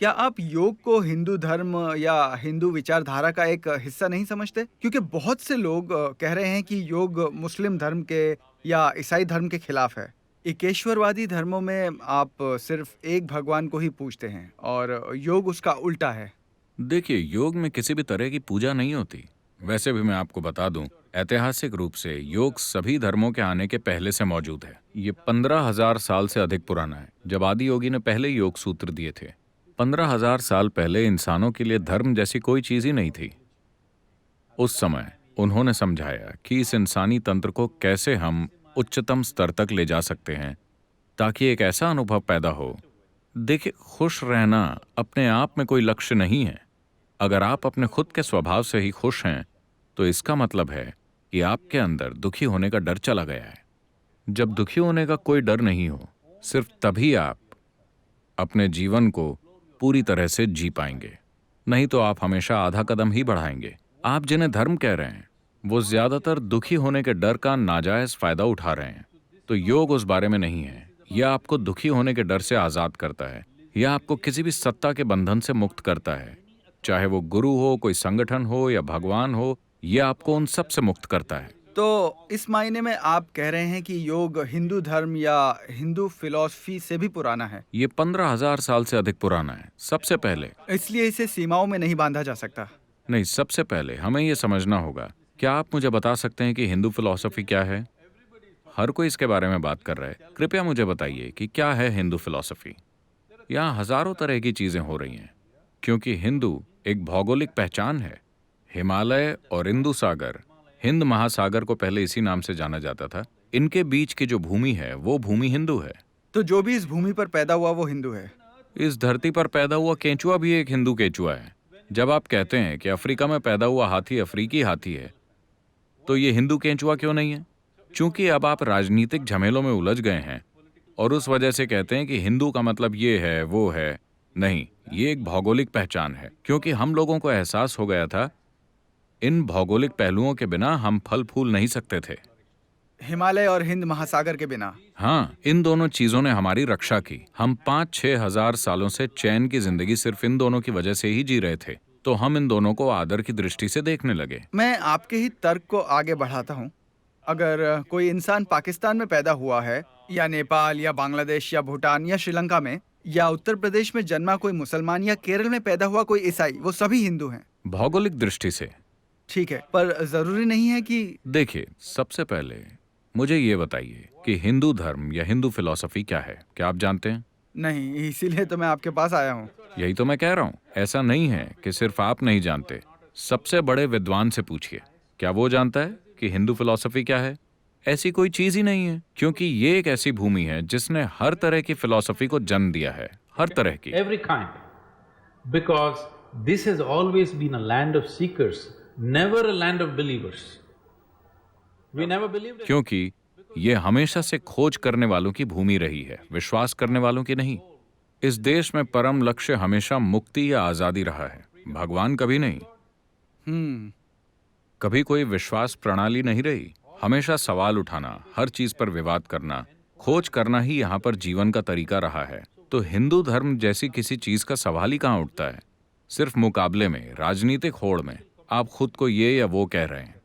क्या आप योग को हिंदू धर्म या हिंदू विचारधारा का एक हिस्सा नहीं समझते? क्योंकि बहुत से लोग कह रहे हैं कि योग मुस्लिम धर्म के या ईसाई धर्म के खिलाफ है। एकेश्वरवादी धर्मों में आप सिर्फ एक भगवान को ही पूजते हैं और योग उसका उल्टा है। देखिए, योग में किसी भी तरह की पूजा नहीं होती। वैसे भी मैं आपको बता दूं, ऐतिहासिक रूप से योग सभी धर्मों के आने के पहले से मौजूद है। ये 15,000 साल से अधिक पुराना है, जब आदि योगी ने पहले योग सूत्र दिए थे। 15,000 साल पहले इंसानों के लिए धर्म जैसी कोई चीज ही नहीं थी। उस समय उन्होंने समझाया कि इस इंसानी तंत्र को कैसे हम उच्चतम स्तर तक ले जा सकते हैं, ताकि एक ऐसा अनुभव पैदा हो। देखिए, खुश रहना अपने आप में कोई लक्ष्य नहीं है। अगर आप अपने खुद के स्वभाव से ही खुश हैं, तो इसका मतलब है कि आपके अंदर दुखी होने का डर चला गया है। जब दुखी होने का कोई डर नहीं हो, सिर्फ तभी आप अपने जीवन को पूरी तरह से जी पाएंगे। नहीं तो आप हमेशा आधा कदम ही बढ़ाएंगे। आप जिन्हें धर्म कह रहे हैं, वो ज्यादातर दुखी होने के डर का नाजायज फायदा उठा रहे हैं। तो योग उस बारे में नहीं है। यह आपको दुखी होने के डर से आजाद करता है। यह आपको किसी भी सत्ता के बंधन से मुक्त करता है। चाहे वो गुरु हो, कोई संगठन हो या भगवान हो, यह आपको उन सब से मुक्त करता है। तो इस मायने में आप कह रहे हैं कि योग हिंदू धर्म या हिंदू फिलॉसफी से भी पुराना है, ये 15,000 साल से अधिक पुराना है। सबसे पहले इसलिए इसे सीमाओं में नहीं बांधा जा सकता। नहीं, सबसे पहले हमें यह समझना होगा। क्या आप मुझे बता सकते हैं कि हिंदू फिलॉसफी क्या है? हर कोई इसके बारे में बात कर रहा है। कृपया मुझे बताइए कि क्या है हिंदू फिलॉसफी। यहाँ हजारों तरह की चीजें हो रही हैं, क्योंकि हिंदू एक भौगोलिक पहचान है। हिमालय और इंदु सागर, हिंद महासागर को पहले इसी नाम से जाना जाता था। इनके बीच की जो भूमि है, वो भूमि हिंदू है। तो जो भी इस भूमि पर पैदा हुआ वो हिंदू है। इस धरती पर पैदा हुआ केंचुआ भी एक हिंदू केंचुआ है। जब आप कहते हैं कि अफ्रीका में पैदा हुआ हाथी अफ्रीकी हाथी है, तो ये हिंदू केंचुआ क्यों नहीं है? क्योंकि अब आप राजनीतिक झमेलों में उलझ गए हैं और उस वजह से कहते हैं कि हिंदू का मतलब ये है वो है। नहीं, ये एक भौगोलिक पहचान है, क्योंकि हम लोगों को एहसास हो गया था इन भौगोलिक पहलुओं के बिना हम फल फूल नहीं सकते थे। हिमालय और हिंद महासागर के बिना। हाँ, इन दोनों चीजों ने हमारी रक्षा की। हम 5-6 हजार सालों से चैन की जिंदगी सिर्फ इन दोनों की वजह से ही जी रहे थे। तो हम इन दोनों को आदर की दृष्टि से देखने लगे। मैं आपके ही तर्क को आगे बढ़ाता हूँ। अगर कोई इंसान पाकिस्तान में पैदा हुआ है या नेपाल या बांग्लादेश या भूटान या श्रीलंका में या उत्तर प्रदेश में जन्मा कोई मुसलमान या केरल में पैदा हुआ कोई ईसाई, वो सभी हिंदू हैं। भौगोलिक दृष्टि से। ठीक है, पर जरूरी नहीं है कि। देखिए, सबसे पहले मुझे ये बताइए कि हिंदू धर्म या हिंदू फिलॉसफी क्या है? क्या आप जानते हैं? नहीं, इसीलिए तो मैं आपके पास आया हूँ। यही तो मैं कह रहा हूँ। ऐसा नहीं है कि सिर्फ आप नहीं जानते। सबसे बड़े विद्वान से पूछिए, क्या वो जानता है कि हिंदू फिलॉसफी क्या है? ऐसी कोई चीज ही नहीं है, क्योंकि ये एक ऐसी भूमि है जिसने हर तरह की फिलॉसफी को जन्म दिया है। हर तरह की। every kind, because this has always been a land of seekers, never a land of believers. We never believed it. क्योंकि ये हमेशा से खोज करने वालों की भूमि रही है, विश्वास करने वालों की नहीं। इस देश में परम लक्ष्य हमेशा मुक्ति या आजादी रहा है, भगवान कभी नहीं। हम्म। कभी कोई विश्वास प्रणाली नहीं रही। हमेशा सवाल उठाना, हर चीज पर विवाद करना, खोज करना ही यहाँ पर जीवन का तरीका रहा है। तो हिंदू धर्म जैसी किसी चीज का सवाल ही कहाँ उठता है। सिर्फ मुकाबले में, राजनीतिक होड़ में आप खुद को ये या वो कह रहे हैं।